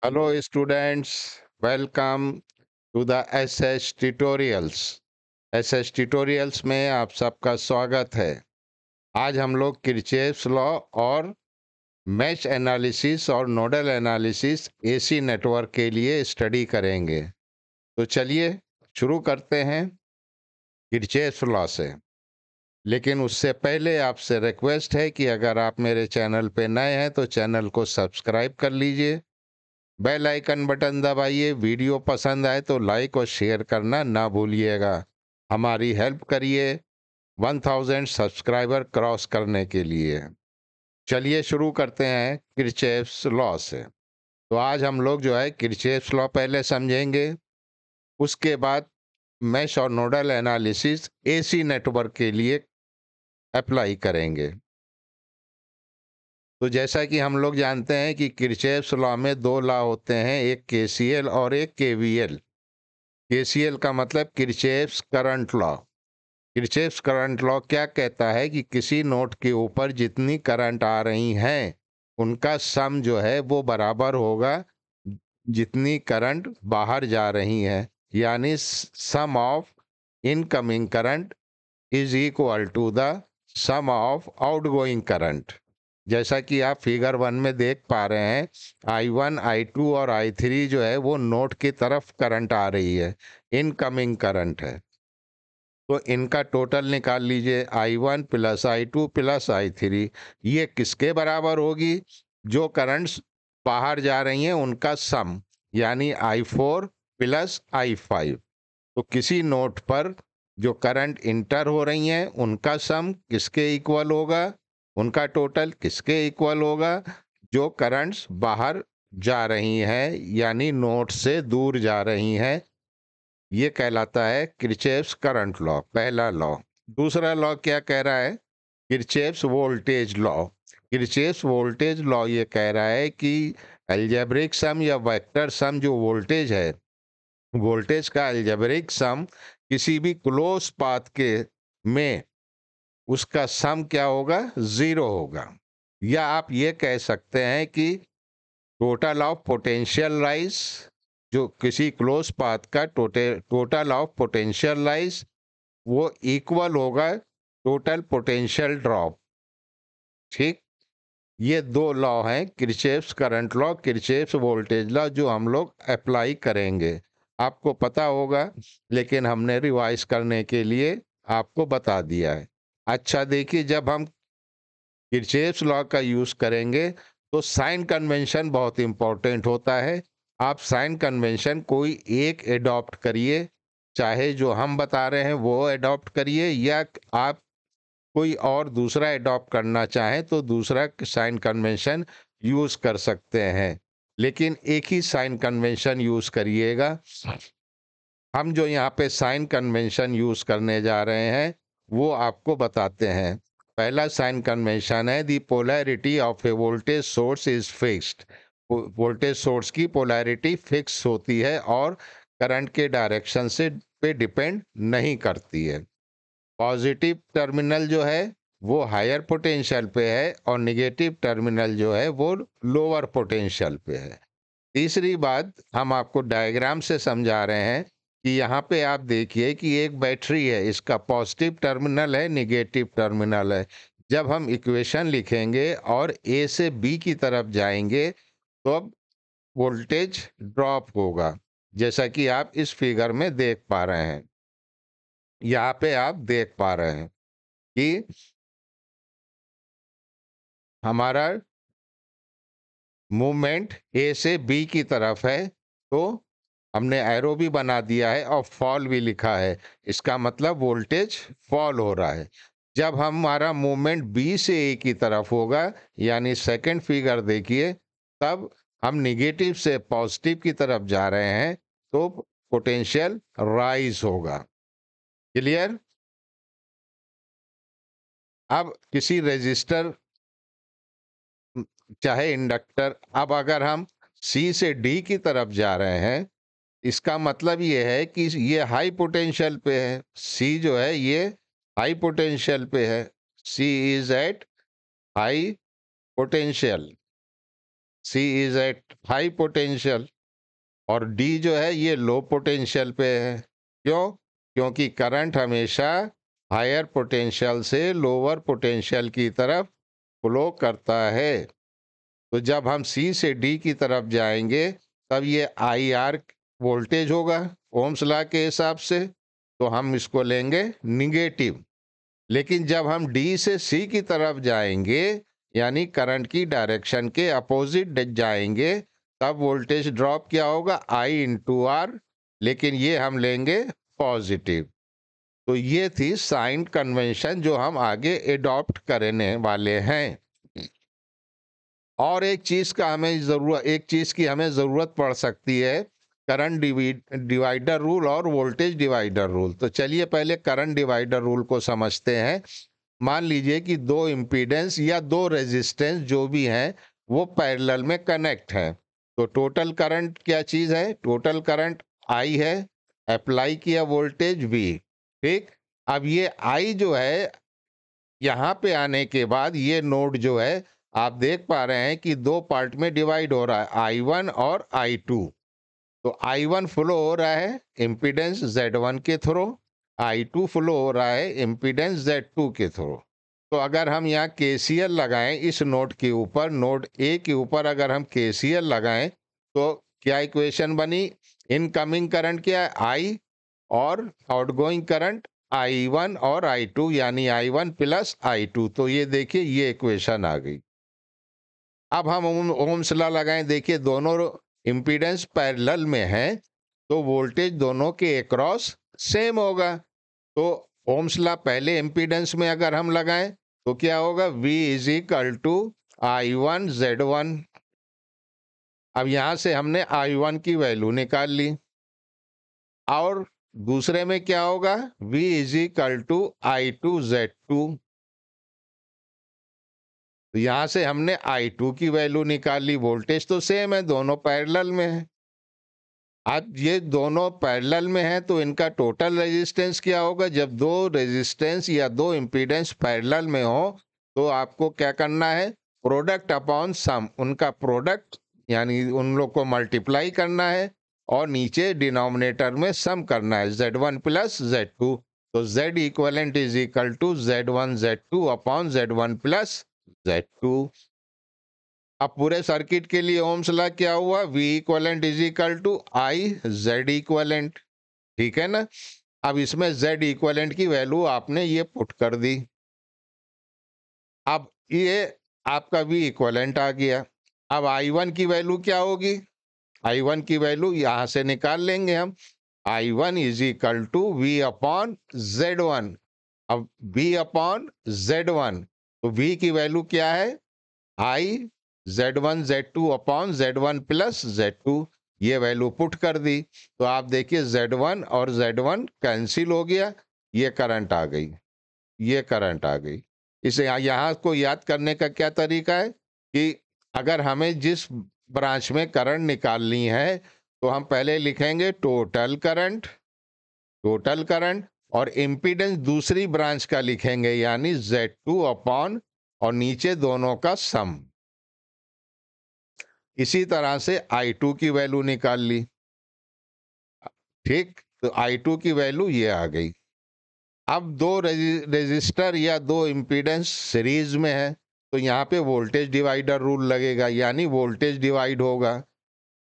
Hello students, welcome to the SS Tutorials। SS Tutorials में आप सबका स्वागत है। आज हम लोग किरचॉफ्स लॉ और मैश एनालिसिस और नोडल एनालिसिस एसी नेटवर्क के लिए स्टडी करेंगे। तो चलिए शुरू करते हैं किरचॉफ्स लॉ से। लेकिन उससे पहले आपसे रिक्वेस्ट है कि अगर आप मेरे चैनल पे नए हैं तो चैनल को सब्सक्राइब कर लीजिए, बेल आइकन बटन दबाइए, वीडियो पसंद आए तो लाइक और शेयर करना ना भूलिएगा। हमारी हेल्प करिए 1000 सब्सक्राइबर क्रॉस करने के लिए। चलिए शुरू करते हैं किरचॉफ्स लॉ से। तो आज हम लोग जो है किरचॉफ्स लॉ पहले समझेंगे, उसके बाद मैश और नोडल एनालिसिस एसी नेटवर्क के लिए अप्लाई करेंगे। तो जैसा कि हम लोग जानते हैं कि किरचॉफ्स लॉ में दो लॉ होते हैं, एक केसीएल और एक केवीएल। केसीएल का मतलब Kirchhoff's current law. Kirchhoff's current law क्या कहता है कि किसी नोड के ऊपर जितनी करंट आ रही हैं उनका सम जो है वो बराबर होगा जितनी करंट बाहर जा रही है, यानी sum of incoming current is equal to the sum of outgoing current. जैसा कि आप फिगर 1 में देख पा रहे हैं, I1, I2 और I3 जो है वो नोड की तरफ करंट आ रही है, इनकमिंग करंट है। तो इनका टोटल निकाल लीजिए, I1 plus I2 plus I3। ये किसके बराबर होगी? जो करंट्स बाहर जा रही हैं उनका सम, यानी I4 प्लस I5। तो किसी नोड पर जो करंट इंटर हो रही हैं उनका सम किसके इक्वल होगा? उनका टोटल किसके इक्वल होगा? जो करंट्स बाहर जा रही हैं, यानी नोड से दूर जा रही हैं। ये कहलाता है किरचॉफ्स करंट लॉ, पहला लॉ। दूसरा लॉ क्या कह रहा है? Kirchhoff's voltage law. Kirchhoff's voltage law ये कह रहा है कि अलजेब्रिक सम या वेक्टर सम जो वोल्टेज है, वोल्टेज का अलजेब्रिक सम किसी भी क्लोज पाथ के में उसका सम क्या होगा? जीरो होगा। या आप ये कह सकते हैं कि टोटल ऑफ पोटेंशियल राइज, जो किसी क्लोज पाथ का टोटल ऑफ पोटेंशियल राइज वो इक्वल होगा टोटल पोटेंशियल ड्रॉप। ठीक, ये दो लॉ हैं, Kirchhoff's current law, Kirchhoff's voltage law, जो हम लोग अप्लाई करेंगे। आपको पता होगा, लेकिन हमने रिवाइज करने के लिए आपको बता दिया है। अच्छा देखिए, जब हम किरचॉफ्स लॉ का यूज करेंगे तो साइन कन्वेंशन बहुत इंपॉर्टेंट होता है। आप साइन कन्वेंशन कोई एक एडॉप्ट करिए, चाहे जो हम बता रहे हैं वो एडॉप्ट करिए, या आप कोई और दूसरा एडॉप्ट करना चाहें तो दूसरा साइन कन्वेंशन यूज कर सकते हैं, लेकिन एक ही साइन कन्वेंशन यूज करिएगा। हम जो यहाँ पे साइन कन्वेंशन यूज करने जा रहे हैं वो आपको बताते हैं। पहला साइन कन्वेंशन है, the polarity of a voltage source is fixed. Voltage source की पोलैरिटी फिक्स होती है और करंट के डायरेक्शन से पे डिपेंड नहीं करती है। पॉजिटिव टर्मिनल जो है वो हायर पोटेंशियल पे है और निगेटिव टर्मिनल जो है वो लोअर पोटेंशियल पे है। तीसरी बात हम आपको डायग्राम से समझा रहे हैं कि यहाँ पे आप देखिए कि एक बैटरी है, इसका पॉजिटिव टर्मिनल है, निगेटिव टर्मिनल है। जब हम इक्वेशन लिखेंगे और ए से बी की तरफ जाएंगे तो अब वोल्टेज ड्रॉप होगा, जैसा कि आप इस फिगर में देख पा रहे हैं। यहाँ पे आप देख पा रहे हैं कि हमारा मूवमेंट ए से बी की तरफ है, तो हमने एरो भी बना दिया है और फॉल भी लिखा है। इसका मतलब वोल्टेज फॉल हो रहा है। जब हमारा मूवमेंट बी से ए की तरफ होगा, यानी सेकंड फिगर देखिए, तब हम निगेटिव से पॉजिटिव की तरफ जा रहे हैं, तो पोटेंशियल राइज होगा। क्लियर? अब किसी रेजिस्टर चाहे इंडक्टर, अब अगर हम सी से डी की तरफ जा रहे हैं, इसका मतलब ये है कि ये हाई पोटेंशियल पे है। सी जो है ये हाई पोटेंशियल पे है। C is at high potential. C is at high potential, और डी जो है ये लो पोटेंशियल पे है। क्यों? क्योंकि करंट हमेशा हायर पोटेंशियल से लोअर पोटेंशियल की तरफ फ्लो करता है। तो जब हम सी से डी की तरफ जाएंगे तब ये आई आर वोल्टेज होगा ओम्स लॉ के हिसाब से, तो हम इसको लेंगे निगेटिव। लेकिन जब हम डी से सी की तरफ जाएंगे, यानी करंट की डायरेक्शन के अपोजिट जाएंगे, तब वोल्टेज ड्रॉप क्या होगा? आई इंटू आर, लेकिन ये हम लेंगे पॉजिटिव। तो ये थी साइन कन्वेंशन जो हम आगे एडॉप्ट करने वाले हैं। और एक चीज की हमें जरूरत पड़ सकती है, करंट डिवाइडर रूल और वोल्टेज डिवाइडर रूल। तो चलिए पहले करंट डिवाइडर रूल को समझते हैं। मान लीजिए कि दो इम्पीडेंस या दो रेजिस्टेंस जो भी हैं वो पैरेलल में कनेक्ट हैं, तो टोटल करंट क्या चीज है? टोटल करंट आई है, अप्लाई किया वोल्टेज वी। ठीक, अब ये आई जो है यहाँ पे आने के बाद ये नोड जो है आप देख पा रहे हैं कि दो पार्ट में डिवाइड हो रहा है, I1 और I2। तो I1 फ्लो हो रहा है इम्पीडेंस Z1 के थ्रू, I2 फ्लो हो रहा है इम्पीडेंस Z2 के थ्रू। तो अगर हम यहाँ KCL लगाएं इस नोड के ऊपर, नोड ए के ऊपर अगर हम KCL लगाएं तो क्या इक्वेशन बनी? इनकमिंग करंट क्या है? I, और आउटगोइंग करंट I1 और I2, यानी I1 प्लस I2। तो ये देखिए ये इक्वेशन आ गई। अब हम ओम्स लॉ लगाएं, देखिए दोनों इम्पीडेंस पैरेलल में हैं तो वोल्टेज दोनों के अक्रॉस सेम होगा। तो ओम्स लॉ पहले इम्पीडेंस में अगर हम लगाएं तो क्या होगा? V is equal to I1 Z1। अब यहां से हमने I1 की वैल्यू निकाल ली, और दूसरे में क्या होगा? V is equal to I2 Z2। तो यहां से हमने I2 की वैल्यू निकाल ली, वोल्टेज तो सेम है, दोनों पैरेलल में है। अब ये दोनों पैरेलल में है तो इनका टोटल रेजिस्टेंस क्या होगा? जब दो रेजिस्टेंस या दो इम्पीडेंस पैरेलल में हो तो आपको क्या करना है? प्रोडक्ट अपॉन सम, उनका प्रोडक्ट यानी उन लोग को मल्टीप्लाई करना है, और नीचे डिनोमिनेटर में सम करना है, Z1 प्लस Z2। तो Z equivalent is equal to Z1 Z2 upon Z1 plus Z2। अब पूरे सर्किट के लिए ओम्स लॉ क्या हुआ? V equivalent is equal to I Z equivalent. ठीक है ना? अब इसमें Z इक्वलेंट की वैल्यू आपने ये पुट कर दी। अब ये आपका V इक्वलेंट आ गया। अब I1 की वैल्यू क्या होगी? I1 की वैल्यू यहां से निकाल लेंगे हम। I1 is equal to V upon Z1। अब V अपॉन Z1, तो V की वैल्यू क्या है? I Z1 Z2 upon Z1 plus Z2। ये वैल्यू पुट कर दी तो आप देखिए Z1 और Z1 कैंसिल हो गया, ये करंट आ गई, ये करंट आ गई। इसे यहाँ को याद करने का क्या तरीका है कि अगर हमें जिस ब्रांच में करंट निकालनी है तो हम पहले लिखेंगे टोटल करंट, टोटल करंट, और इम्पीडेंस दूसरी ब्रांच का लिखेंगे यानी Z2 अपॉन, और नीचे दोनों का सम। इसी तरह से I2 की वैल्यू निकाल ली। ठीक, तो I2 की वैल्यू ये आ गई। अब दो रेजिस्टर या दो इम्पीडेंस सीरीज में है तो यहाँ पे वोल्टेज डिवाइडर रूल लगेगा, यानी वोल्टेज डिवाइड होगा।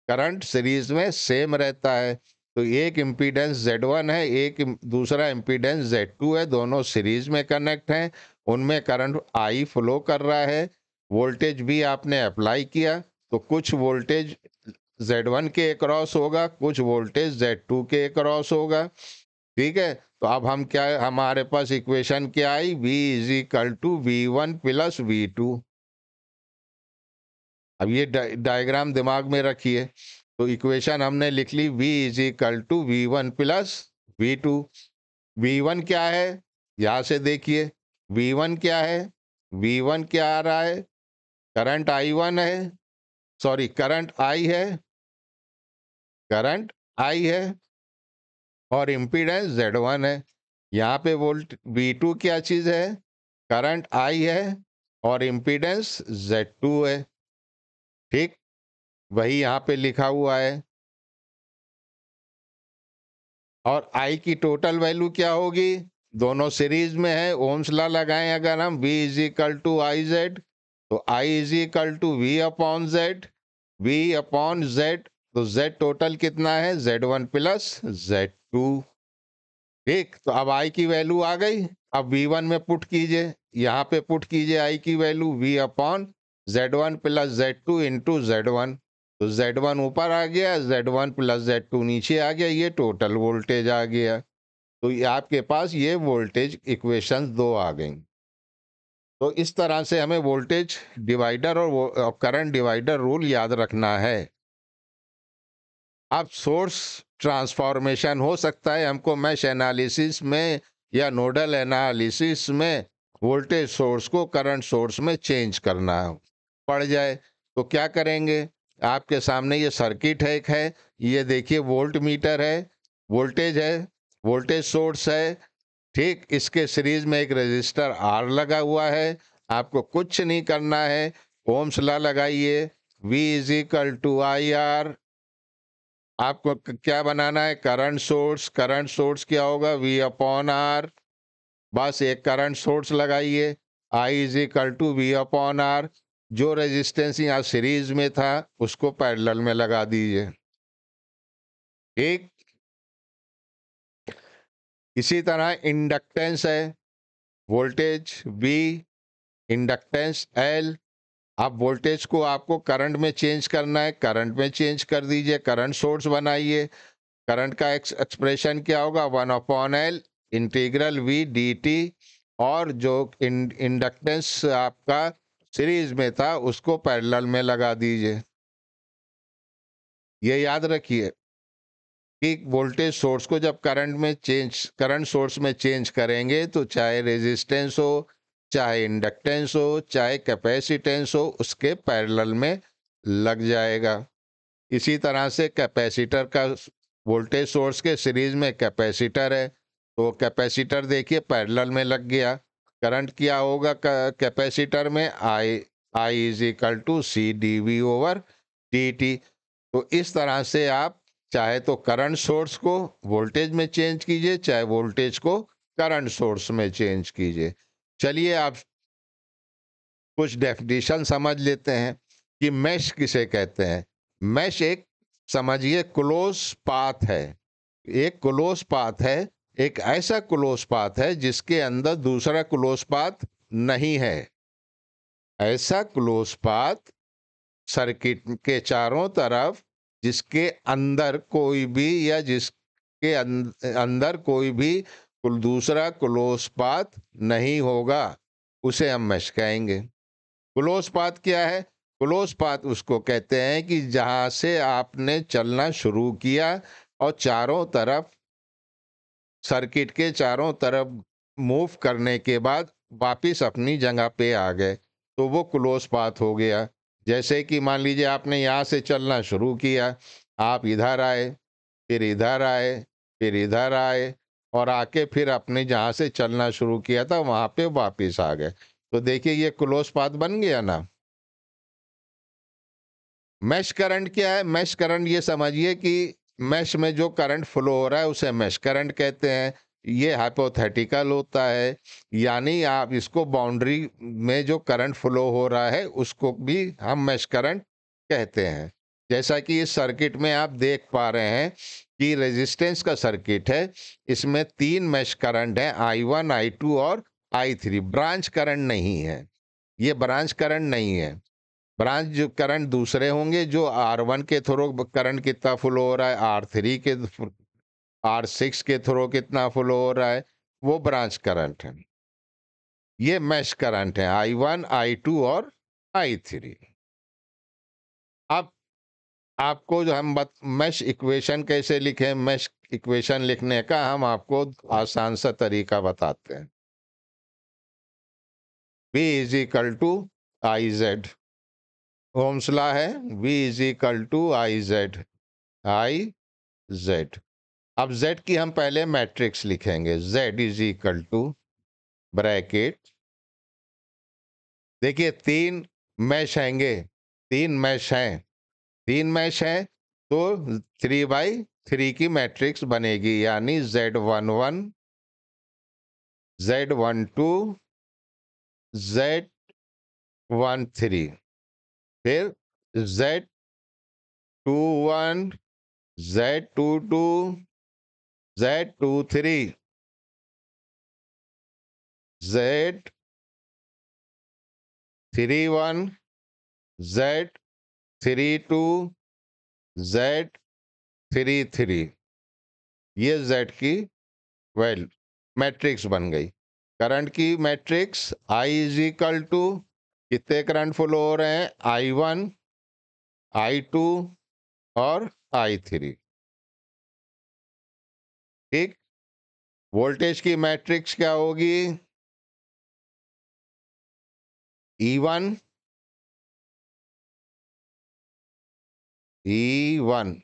करंट सीरीज में सेम रहता है, तो एक इम्पीडेंस Z1 है, एक दूसरा इम्पीडेंस Z2 है, दोनों सीरीज में कनेक्ट हैं, उनमें करंट I फ्लो कर रहा है। वोल्टेज भी आपने अप्लाई किया तो कुछ वोल्टेज Z1 के अक्रॉस होगा, कुछ वोल्टेज Z2 के अक्रॉस होगा। ठीक है, तो अब हम क्या, हमारे पास इक्वेशन क्या आई? V is equal to V1 plus V2। अब ये डायग्राम दिमाग में रखिए। तो इक्वेशन हमने लिख ली, V is equal to V1 plus V2। V1 क्या है? यहां से देखिए V1 क्या है? V1 क्या आ रहा है? करंट I1 है, सॉरी करंट I है, करंट I है, और इम्पीडेंस Z1 है। यहाँ पे वोल्ट V2 क्या चीज है? करंट I है और इम्पीडेंस Z2 है। ठीक, वही यहाँ पे लिखा हुआ है। और आई की टोटल वैल्यू क्या होगी? दोनों सीरीज में है, ओम्स लॉ लगाएं अगर हम, V is equal to I Z, तो I is equal to V upon Z, V upon Z, तो Z टोटल कितना है? Z1 plus Z2। ठीक, तो अब आई की वैल्यू आ गई। अब V1 में पुट कीजिए, यहाँ पे पुट कीजिए आई की value, V upon Z1 plus Z2 into Z1, तो Z1 ऊपर आ गया, Z1 प्लस Z2 नीचे आ गया, ये टोटल वोल्टेज आ गया। तो ये आपके पास ये वोल्टेज इक्वेशन दो आ गई। तो इस तरह से हमें वोल्टेज डिवाइडर और करंट डिवाइडर रूल याद रखना है। अब सोर्स ट्रांसफॉर्मेशन हो सकता है हमको मैश एनालिसिस में या नोडल एनालिसिस में वोल्टेज सोर्स को करंट सोर्स में चेंज करना पड़ जाए, तो क्या करेंगे? आपके सामने ये सर्किट है, एक है, ये देखिए वोल्ट मीटर है, वोल्टेज है, वोल्टेज सोर्स है। ठीक, इसके सीरीज में एक रेजिस्टर आर लगा हुआ है। आपको कुछ नहीं करना है, ओम्स लॉ लगाइए, V is equal to I R. आपको क्या बनाना है? Current source. करंट सोर्स क्या होगा? V upon R. बस एक करंट सोर्स लगाइए, I is equal to V upon R. जो रेजिस्टेंस यहाँ सीरीज में था उसको पैरेलल में लगा दीजिए। ठीक, इसी तरह इंडक्टेंस है, वोल्टेज V, इंडक्टेंस L। अब वोल्टेज को आपको करंट में चेंज करना है, करंट में चेंज कर दीजिए, करंट सोर्स बनाइए। करंट का एक्सप्रेशन क्या होगा? 1/L integral V dt। और जो इंडक्टेंस आपका सीरीज में था उसको पैरेलल में लगा दीजिए। ये याद रखिए कि वोल्टेज सोर्स को जब करंट सोर्स में चेंज करेंगे तो चाहे रेजिस्टेंस हो, चाहे इंडक्टेंस हो, चाहे कैपेसिटेंस हो, उसके पैरेलल में लग जाएगा। इसी तरह से कैपेसिटर का, वोल्टेज सोर्स के सीरीज में कैपेसिटर है, तो कैपेसिटर देखिए पैरेलल में लग गया। करंट क्या होगा कैपेसिटर में? I is equal to C D V over D T. तो इस तरह से आप चाहे तो करंट सोर्स को वोल्टेज में चेंज कीजिए, चाहे वोल्टेज को करंट सोर्स में चेंज कीजिए। चलिए आप कुछ डेफिनेशन समझ लेते हैं कि मैश किसे कहते हैं। मैश एक, समझिए, क्लोज पाथ है। एक क्लोज पाथ है, एक ऐसा क्लोज पाथ है जिसके अंदर दूसरा क्लोज पाथ नहीं है। ऐसा क्लोज पाथ सर्किट के चारों तरफ जिसके अंदर कोई भी या जिसके अंदर कोई भी दूसरा क्लोज पाथ नहीं होगा, उसे हम मैश कहेंगे। क्लोज पाथ क्या है? क्लोज पाथ उसको कहते हैं कि जहां से आपने चलना शुरू किया और चारों तरफ, सर्किट के चारों तरफ मूव करने के बाद वापिस अपनी जगह पे आ गए, तो वो क्लोज पाथ हो गया। जैसे कि मान लीजिए आपने यहाँ से चलना शुरू किया, आप इधर आए, फिर इधर आए, फिर इधर आए, और आके फिर अपने जहाँ से चलना शुरू किया था वहां पे वापिस आ गए, तो देखिए ये क्लोज पाथ बन गया ना। मैश करंट क्या है? मैश करंट ये समझिए कि मैश में जो करंट फ्लो हो रहा है उसे मैश करंट कहते हैं। ये हाइपोथेटिकल होता है, यानी आप इसको बाउंड्री में जो करंट फ्लो हो रहा है उसको भी हम मैश करंट कहते हैं। जैसा कि इस सर्किट में आप देख पा रहे हैं कि रेजिस्टेंस का सर्किट है, इसमें 3 मैश करंट है, I1, I2 और I3। ब्रांच करंट नहीं है, ये ब्रांच करंट नहीं है। ब्रांच जो करंट दूसरे होंगे, जो R1 के थ्रू करंट कितना फ्लो हो रहा है, R3 के, R6 के थ्रू कितना फ्लो हो रहा है, वो ब्रांच करंट है। ये मैश करंट है, I1, I2 और I3। अब आपको जो हम मैश इक्वेशन कैसे लिखें, मैश इक्वेशन लिखने का हम आपको आसान सा तरीका बताते हैं। V is equal to I Z, Ohm's law है, V is equal to I Z, I Z. अब Z की हम पहले मैट्रिक्स लिखेंगे, Z is equal to bracket, देखिए 3 मैश हैंगे, 3 मैश हैं, 3 मैश है तो 3/3 की मैट्रिक्स बनेगी, यानी Z11, Z12, Z13, फिर Z21, Z22, Z23, Z31, Z32, Z33। ये Z की वैल्यू मैट्रिक्स बन गई। करंट की matrix I is equal to कितने करंट फ्लो हो रहे हैं, I1, I2 और I3। ठीक। वोल्टेज की मैट्रिक्स क्या होगी, E1, E1,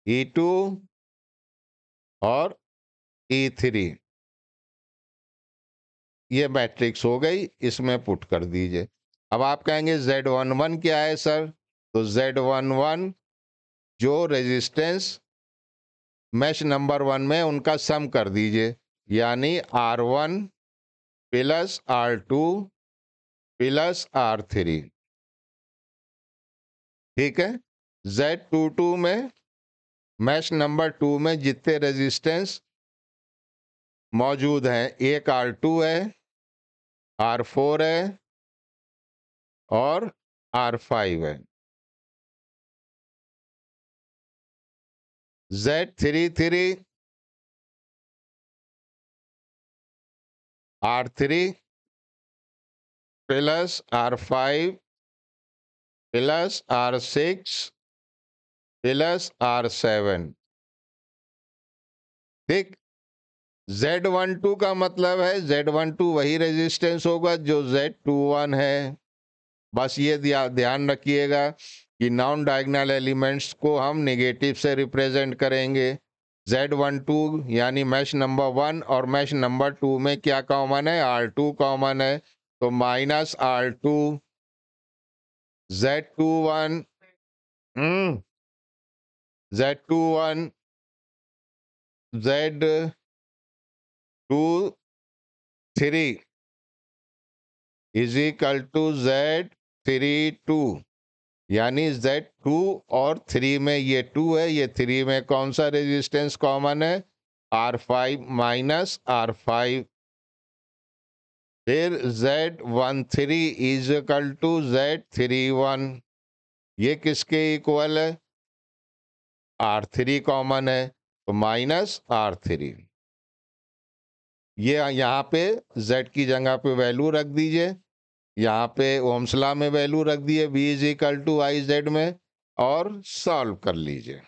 E2 और E3। ये मैट्रिक्स हो गई, इसमें पुट कर दीजिए। अब आप कहेंगे Z11 क्या है सर, तो Z11 जो रेजिस्टेंस मैश नंबर 1 में उनका सम कर दीजिए, यानी R1 plus R2 plus R3। ठीक है। Z22 में मैश नंबर 2 में जितने रेजिस्टेंस मौजूद हैं, एक R2 है, R4 है और R5 है। Z33 R3 plus R5 plus R6 plus R7। ठीक। Z12 का मतलब है Z12 वही रेजिस्टेंस होगा जो Z21 है। बस ये ध्यान रखिएगा कि नॉन डायगोनल एलिमेंट्स को हम नेगेटिव से रिप्रेजेंट करेंगे। Z12 यानी मैश नंबर 1 और मैश नंबर 2 में क्या कॉमन है, R2 कॉमन है, तो minus R2। Z21 Z21 Z23 is equal to Z32, यानी Z2 और 3 में ये 2 है, ये 3 में कौन सा रेजिस्टेंस कॉमन है, R5 माइनस R5। फिर Z13 is equal to Z31, ये किसके इक्वल है, R3 कॉमन है, तो माइनस R3। ये यहाँ पे Z की जगह पे वैल्यू रख दीजिए, यहाँ पे ओम्स लॉ में वैल्यू रख दिए V is equal to I Z में, और सॉल्व कर लीजिए।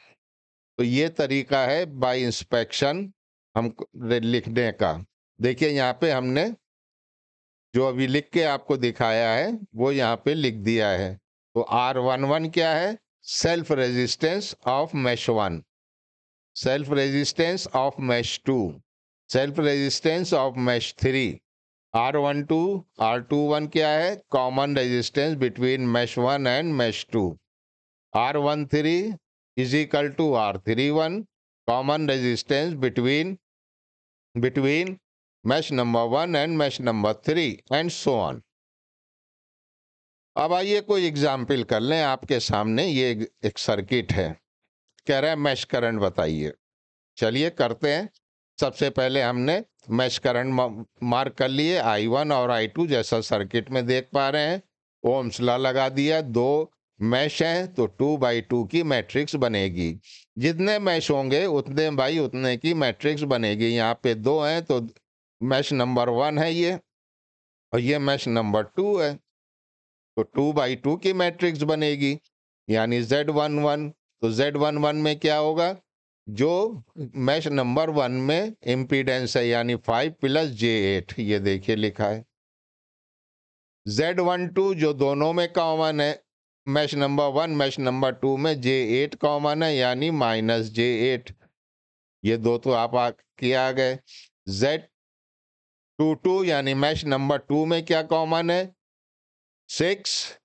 तो ये तरीका है बाय इंस्पेक्शन हम लिखने का। देखिए यहाँ पे हमने जो अभी लिख के आपको दिखाया है वो यहाँ पे लिख दिया है। तो R11 क्या है, self resistance of mesh 1, self resistance of mesh 2, self resistance of mesh 3। R12 R21 क्या है, common resistance between mesh 1 and mesh 2। R13 is equal to R31, common resistance between mesh number 1 and mesh number 3 and so on. अब आइए कोई example कर लें आपके सामने। ये एक सर्किट है, कह रहा है मैश करंट बताइए। चलिए करते हैं। सबसे पहले हमने मैश करंट मार्क कर लिए, I1 और I2 जैसा सर्किट में देख पा रहे हैं। ओम्स लॉ लगा दिया, दो मैश हैं तो 2/2 की मैट्रिक्स बनेगी। जितने मैश होंगे उतने बाई उतने की मैट्रिक्स बनेगी। यहाँ पे दो हैं तो मैश नंबर 1 है ये, और ये मैश नंबर 2 है, तो 2/2 की मैट्रिक्स बनेगी, यानी Z11। तो Z11 में क्या होगा, जो मैश नंबर 1 में इम्पीडेंस है, यानी 5 प्लस J8, ये देखिए लिखा है। Z12 जो दोनों में कॉमन है, मैश नंबर 1 मैश नंबर 2 में J8 कॉमन है, यानी माइनस J8। ये दो तो आप आ गए। Z22 यानी मैश नंबर 2 में क्या कॉमन है, 6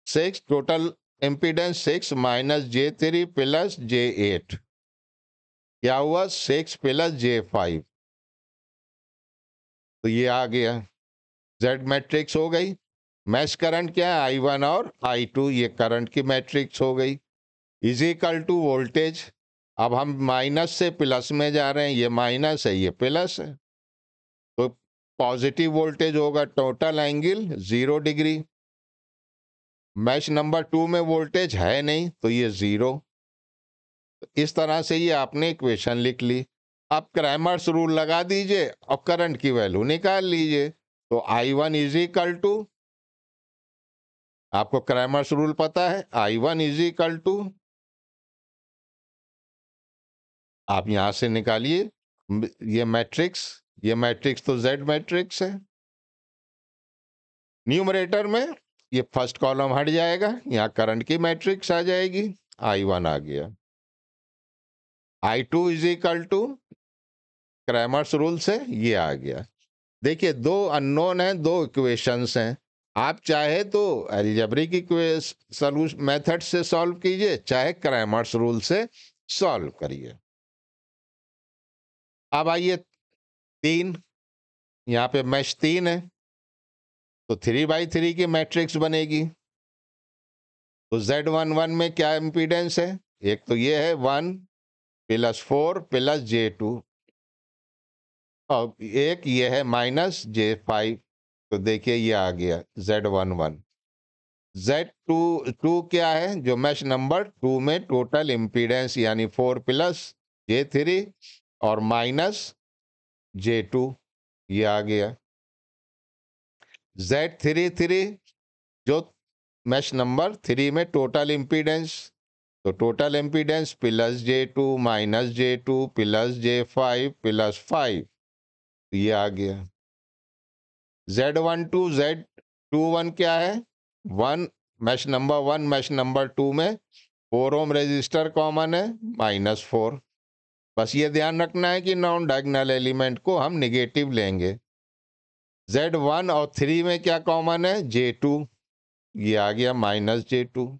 6 total impedance 6 minus J3 plus J8, क्या हुआ 6 प्लस J5, तो ये आ गया Z मैट्रिक्स हो गई। मैश करंट क्या है I1 और I2, ये करंट की मैट्रिक्स हो गई। इज इक्वल टू वोल्टेज, अब हम माइनस से प्लस में जा रहे हैं, ये माइनस है ये प्लस है, तो पॉजिटिव वोल्टेज होगा, total angle 0 degree. Mesh number 2 में वोल्टेज है नहीं तो ये 0। इस तरह से ये आपने इक्वेशन लिख ली। अब क्रैमर्स रूल लगा दीजिए और करंट की वैल्यू निकाल लीजिए। तो I1 इज इक्वल टू, आपको क्रैमर्स रूल पता है, I1 इज इक्वल टू, आप यहां से निकालिए ये मैट्रिक्स तो Z मैट्रिक्स है। न्यूमरेटर में ये फर्स्ट कॉलम हट जाएगा, यहां करंट की मैट्रिक्स आ जाएगी, I1 आ गया। I2 is equal to, Cramer's rule से ये आ गया। देखिए दो अननोन है, दो इक्वेशंस हैं, आप चाहे तो अलजेब्रिक सॉल्यूशन मेथड से सॉल्व कीजिए, चाहे क्रैमर्स रूल से सॉल्व करिए। अब आइए 3, यहाँ पे मैश 3 है तो 3/3 की मैट्रिक्स बनेगी। तो Z11 में क्या इम्पीडेंस है, एक तो ये है 1 प्लस 4 प्लस J2, और एक ये है माइनस J5, तो देखिए ये आ गया Z11। Z22 क्या है, जो मैश नंबर 2 में टोटल इम्पीडेंस यानी 4 प्लस J3 और माइनस J2, ये आ गया। Z33 जो मैश नंबर 3 में टोटल इम्पीडेंस, तो total impedance plus J2 minus J2 plus J5 plus 5, ये आ गया। Z12 Z21 क्या है, 1 मैश नंबर 1 मैश नंबर 2 में 4 ओम रेजिस्टर कॉमन है, -4। बस ये ध्यान रखना है कि नॉन डायगोनल एलिमेंट को हम निगेटिव लेंगे। Z1 और 3 में क्या कॉमन है, J2, ये आ गया -J2।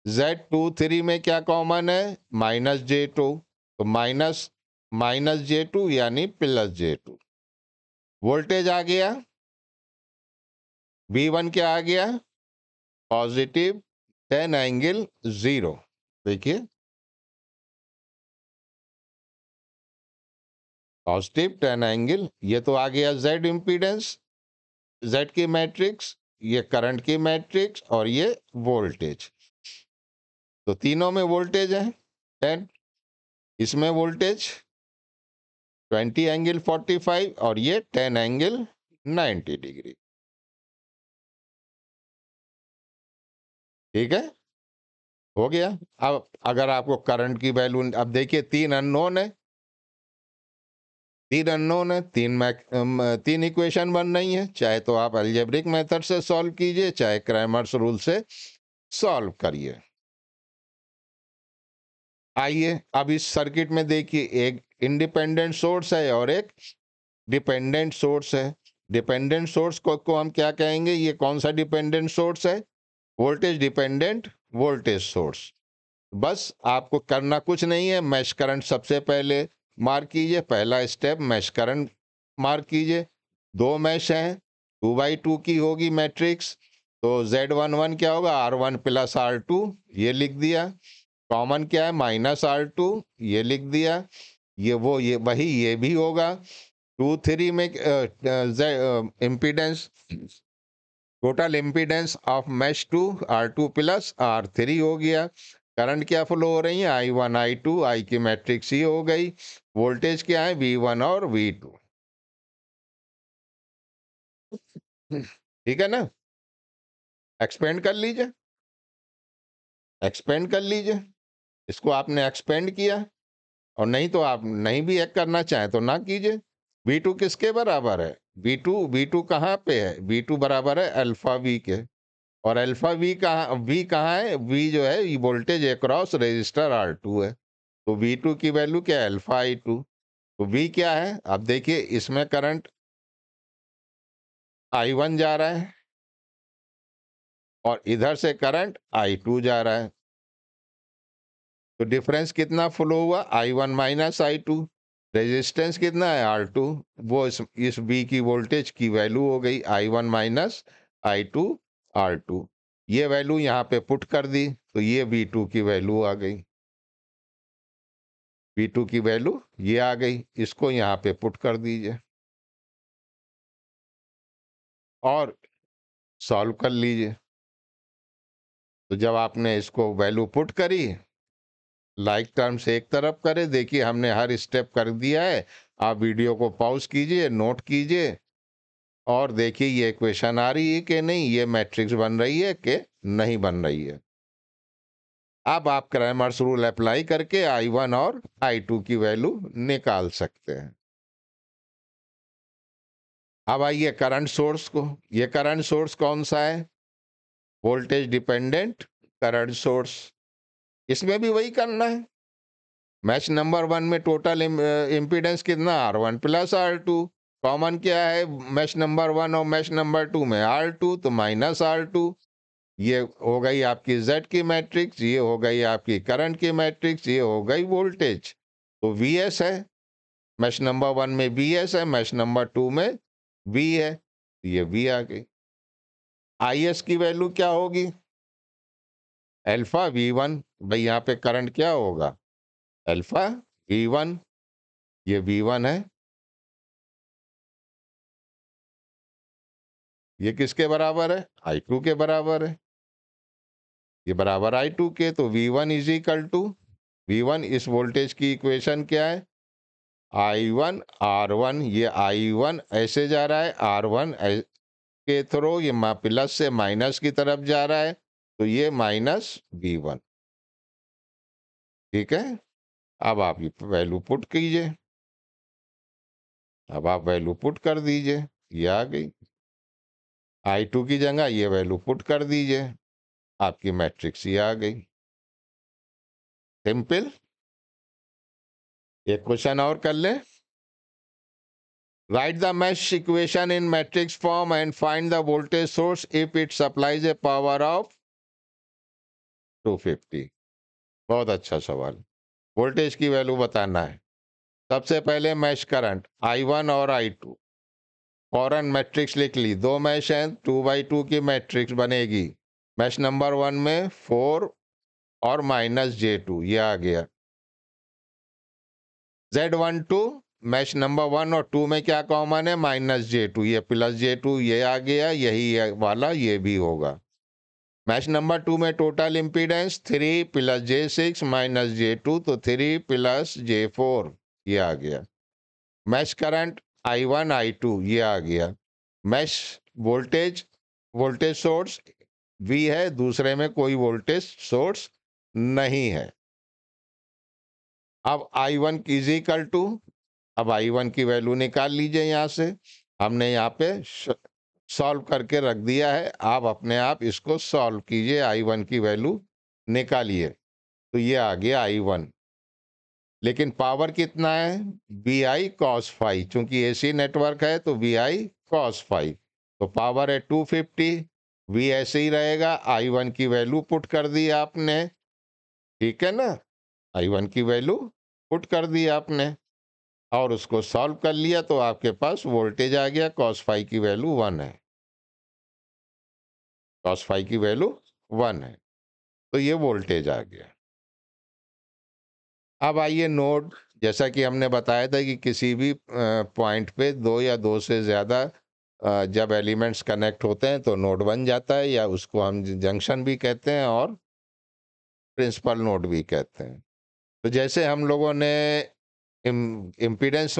Z23 में क्या कॉमन है, -J2, तो माइनस J2 यानी +J2। वोल्टेज आ गया, V1 क्या आ गया, पॉजिटिव 10 एंगल 0। देखिए पॉजिटिव 10 एंगल, ये तो आ गया Z इम्पीडेंस, Z की मैट्रिक्स, ये करंट की मैट्रिक्स और ये वोल्टेज, तो तीनों में वोल्टेज है 10, इसमें वोल्टेज 20 एंगल 45 और ये 10 एंगल 90 डिग्री। ठीक है, हो गया। अब अगर आपको करंट की वैल्यू, अब देखिए 3 अननोन है, 3 इक्वेशन बन रही है, चाहे तो आप अलजेब्रिक मेथड से सॉल्व कीजिए, चाहे क्रैमर्स रूल से सॉल्व करिए। आइए अब इस सर्किट में देखिए, एक इंडिपेंडेंट सोर्स है और एक डिपेंडेंट सोर्स है। डिपेंडेंट सोर्स को हम क्या कहेंगे, ये कौन सा डिपेंडेंट सोर्स है, वोल्टेज डिपेंडेंट वोल्टेज सोर्स। बस आपको करना कुछ नहीं है, मैश करंट सबसे पहले मार्क कीजिए, पहला स्टेप मैश करंट मार्क कीजिए। दो मैश हैं, 2/2 की होगी मैट्रिक्स, तो Z11 क्या होगा, R1 प्लस R2, ये लिख दिया। कॉमन क्या है, -R2, ये लिख दिया। ये वही ये भी होगा। 2 3 में impedance, total impedance of mesh 2 R2 plus R3 हो गया। करंट क्या फ्लो हो रही है, I1 I2, I की मैट्रिक्स ही हो गई। वोल्टेज क्या है, V1 और V2। ठीक है ना, एक्सपेंड कर लीजिए, एक्सपेंड कर लीजिए। इसको आपने एक्सपेंड किया, और नहीं तो आप नहीं भी एक करना चाहें तो ना कीजिए। V2 किसके बराबर है, V2 कहाँ पे है, V2 बराबर है अल्फा V के, और अल्फा V कहाँ है, V जो है ये वोल्टेज अक्रॉस रेजिस्टर R2 है, तो V2 की वैल्यू क्या है, अल्फा I2। तो V क्या है, अब देखिए इसमें करंट I1 जा रहा है और इधर से करंट I2 जा रहा है, तो डिफरेंस कितना फ्लो हुआ, I1 माइनस I2। रेजिस्टेंस कितना है, R2। वो इस B की वोल्टेज की वैल्यू हो गई I1 माइनस I2 R2। ये वैल्यू यहाँ पे पुट कर दी तो ये V2 की वैल्यू आ गई, V2 की वैल्यू ये आ गई। इसको यहाँ पे पुट कर दीजिए और सॉल्व कर लीजिए। तो जब आपने इसको वैल्यू पुट करी, लाइक टर्म्स एक तरफ करें, देखिए हमने हर स्टेप कर दिया है। आप वीडियो को पॉज कीजिए, नोट कीजिए और देखिए ये इक्वेशन आ रही है कि नहीं, ये मैट्रिक्स बन रही है कि नहीं बन रही है। अब आप क्रैमर्स रूल अप्लाई करके I1 और I2 की वैल्यू निकाल सकते हैं। अब आइए करंट सोर्स को, ये करंट सोर्स कौन सा है, वोल्टेज डिपेंडेंट करंट सोर्स। इसमें भी वही करना है। मैच नंबर 1 में टोटल इम्पीडेंस कितना, R1 प्लस R2। कॉमन क्या है मैच नंबर 1 और मैच नंबर 2 में, R2, तो माइनस R2। ये हो गई आपकी Z की मैट्रिक्स, ये हो गई आपकी करंट की मैट्रिक्स, ये हो गई वोल्टेज। तो VS है, मैच नंबर 1 में VS है, मैच नंबर 2 में V है, ये V आ गई। IS की वैल्यू क्या होगी, अल्फा V1। भाई यहाँ पे करंट क्या होगा, अल्फा V1, ये V1 है। ये किसके बराबर है, I2 के बराबर है। ये बराबर I2 के, तो V1 is equal to, V1 इस वोल्टेज की इक्वेशन क्या है, I1 R1। ये I1 ऐसे जा रहा है, R1 के थ्रू ये प्लस से माइनस की तरफ जा रहा है, तो ये माइनस V1। ठीक है। अब आप ये वैल्यू पुट कीजिए, अब आप वैल्यू पुट कर दीजिए, ये आ गई। I2 की जगह ये वैल्यू पुट कर दीजिए, आपकी मैट्रिक्स ये आ गई। सिंपल। एक क्वेश्चन और कर ले, right the mash equation in matrix form and find the voltage source if it supplies A power of 250। बहुत अच्छा सवाल। वोल्टेज की वैल्यू बताना है। सबसे पहले मैश करंट I1 और I2, फौरन मैट्रिक्स लिख ली, दो मैश हैं, 2/2 की मैट्रिक्स बनेगी। मैश नंबर 1 में 4 और माइनस J2, ये आ गया। Z12 मैश नंबर 1 और 2 में क्या कॉमन है, माइनस J2, ये प्लस J2, ये आ गया, यही वाला ये भी होगा। मैच नंबर 2 में total impedance 3 plus J6 minus J2, तो 3 प्लस J4, ये आ गया। मैच करंट I1 I2, ये आ गया। Match voltage, voltage source V है, दूसरे में कोई वोल्टेज सोर्स नहीं है। अब I1 इज इक्वल टू, अब I1 की वैल्यू निकाल लीजिए यहां से, हमने यहाँ पे सॉल्व करके रख दिया है। आप अपने आप इसको सॉल्व कीजिए, I1 की वैल्यू निकालिए, तो ये आ गया I1। लेकिन पावर कितना है, VI cos phi, चूंकि AC नेटवर्क है तो VI cos phi, तो पावर है 250। V ऐसे ही रहेगा, I1 की वैल्यू पुट कर दी आपने, ठीक है ना, I1 की वैल्यू पुट कर दी आपने और उसको सॉल्व कर लिया, तो आपके पास वोल्टेज आ गया, cos phi की वैल्यू 1 है, cos phi की वैल्यू 1 है, तो ये वोल्टेज आ गया। अब आइए नोड, जैसा कि हमने बताया था कि किसी भी पॉइंट पे दो या दो से ज़्यादा जब एलिमेंट्स कनेक्ट होते हैं तो नोड बन जाता है, या उसको हम जंक्शन भी कहते हैं और प्रिंसिपल नोड भी कहते हैं। तो जैसे हम लोगों ने इम्पीडेंस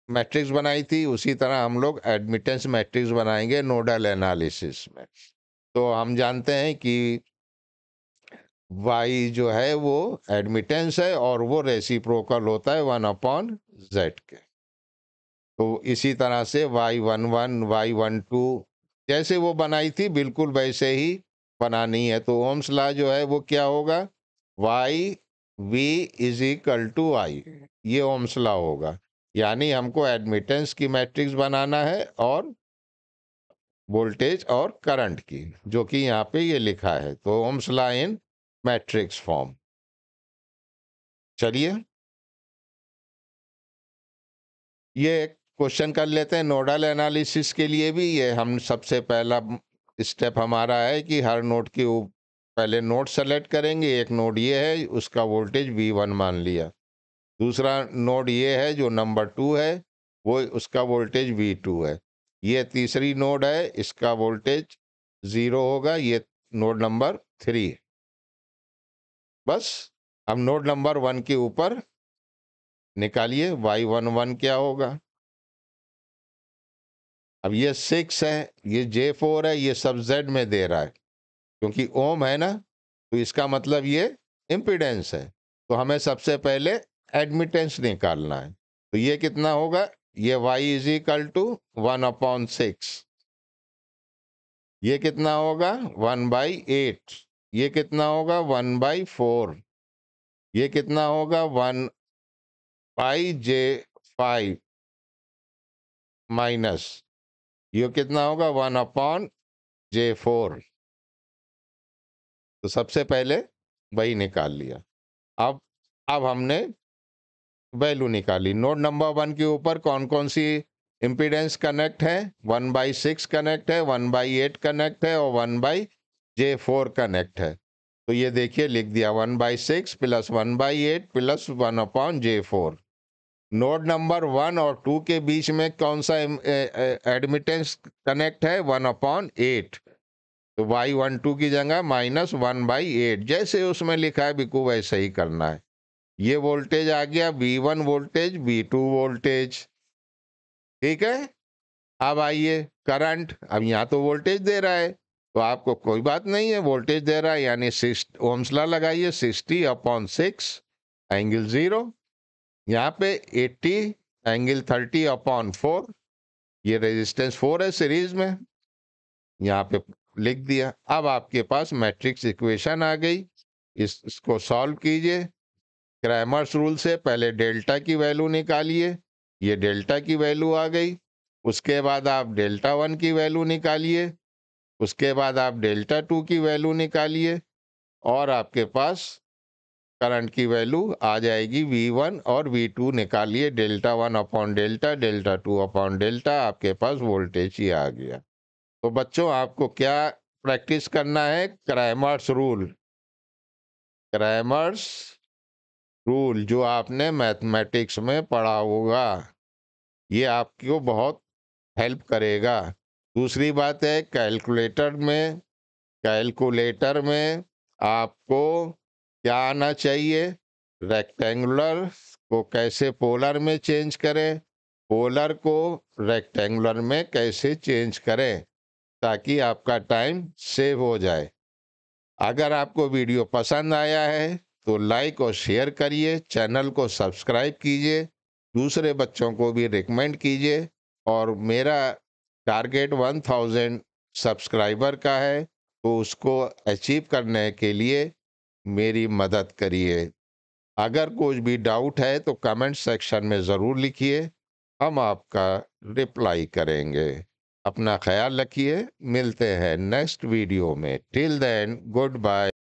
मैट्रिक्स बनाई थी, उसी तरह हम लोग एडमिटेंस मैट्रिक्स बनाएंगे नोडल एनालिसिस में। तो हम जानते हैं कि Y जो है वो एडमिटेंस है और वो रेसिप्रोकल होता है 1/Z के। तो इसी तरह से Y11, Y12 जैसे वो बनाई थी बिल्कुल वैसे ही बनानी है। तो ओम्स लॉ जो है वो क्या होगा, YV is equal to I, ये ओम्स लॉ होगा। यानी हमको एडमिटेंस की मैट्रिक्स बनाना है और वोल्टेज और करंट की, जो कि यहाँ पे ये लिखा है। तो Ohm's law in matrix form. चलिए ये क्वेश्चन कर लेते हैं नोडल एनालिसिस के लिए भी। ये हम सबसे पहला स्टेप हमारा है कि हर नोड के पहले नोड सेलेक्ट करेंगे। एक नोड ये है, उसका वोल्टेज V1 मान लिया। दूसरा नोड ये है जो नंबर 2 है, वो उसका वोल्टेज V2 है। ये तीसरी नोड है, इसका वोल्टेज 0 होगा। ये नोड नंबर 3 है। बस अब नोड नंबर 1 के ऊपर निकालिए Y11 क्या होगा। अब ये 6 है, ये J4 है, ये सब Z में दे रहा है क्योंकि ओम है ना, तो इसका मतलब ये इम्पीडेंस है। तो हमें सबसे पहले एडमिटेंस निकालना है। तो ये कितना होगा, ये Y इज इक्वल टू 1/6। ये कितना होगा 1/8। ये कितना होगा 1/4। ये कितना होगा 1/J5 माइनस, ये कितना होगा 1/J4। तो सबसे पहले वही निकाल लिया। अब हमने वैल्यू निकाली। नोड नंबर 1 के ऊपर कौन कौन सी इम्पीडेंस कनेक्ट है, 1/6 कनेक्ट है, 1/8 कनेक्ट है और 1/J4 कनेक्ट है। तो ये देखिए लिख दिया 1/6 plus 1/8 plus 1/J4। Node number 1 और 2 के बीच में कौन सा एडमिटेंस कनेक्ट है, 1/8। तो Y12 की जगह -1/8, जैसे उसमें लिखा है बिल्कुल वैसे ही करना है। ये वोल्टेज आ गया V1 वोल्टेज, V2 वोल्टेज। ठीक है। अब आइए करंट। अब यहाँ तो वोल्टेज दे रहा है, तो आपको कोई बात नहीं है, वोल्टेज दे रहा है यानी ओम्स लॉ लगाइए, 60/6 एंगल 0। यहाँ पे 80 एंगल 30/4। ये रेजिस्टेंस 4 है सीरीज में, यहाँ पे लिख दिया। अब आपके पास मैट्रिक्स इक्वेशन आ गई, इसको सॉल्व कीजिए। क्रैमर्स रूल से पहले डेल्टा की वैल्यू निकालिए। ये डेल्टा की वैल्यू आ गई। उसके बाद आप डेल्टा 1 की वैल्यू निकालिए। उसके बाद आप डेल्टा 2 की वैल्यू निकालिए और आपके पास करंट की वैल्यू आ जाएगी। V1 और V2 निकालिए, डेल्टा 1/डेल्टा, डेल्टा 2/डेल्टा, आपके पास वोल्टेज ही आ गया। तो बच्चों आपको क्या प्रैक्टिस करना है, क्रैमर्स रूल। क्रैमर्स रूल जो आपने मैथमेटिक्स में पढ़ा होगा, ये आपको बहुत हेल्प करेगा। दूसरी बात है कैलकुलेटर में आपको क्या आना चाहिए, रेक्टेंगुलर को कैसे पोलर में चेंज करें, पोलर को रेक्टेंगुलर में कैसे चेंज करें, ताकि आपका टाइम सेव हो जाए। अगर आपको वीडियो पसंद आया है तो लाइक और शेयर करिए, चैनल को सब्सक्राइब कीजिए, दूसरे बच्चों को भी रिकमेंड कीजिए। और मेरा टारगेट 1000 सब्सक्राइबर का है, तो उसको अचीव करने के लिए मेरी मदद करिए। अगर कुछ भी डाउट है तो कमेंट सेक्शन में ज़रूर लिखिए, हम आपका रिप्लाई करेंगे। अपना ख्याल रखिए, मिलते हैं नेक्स्ट वीडियो में। Till then good bye.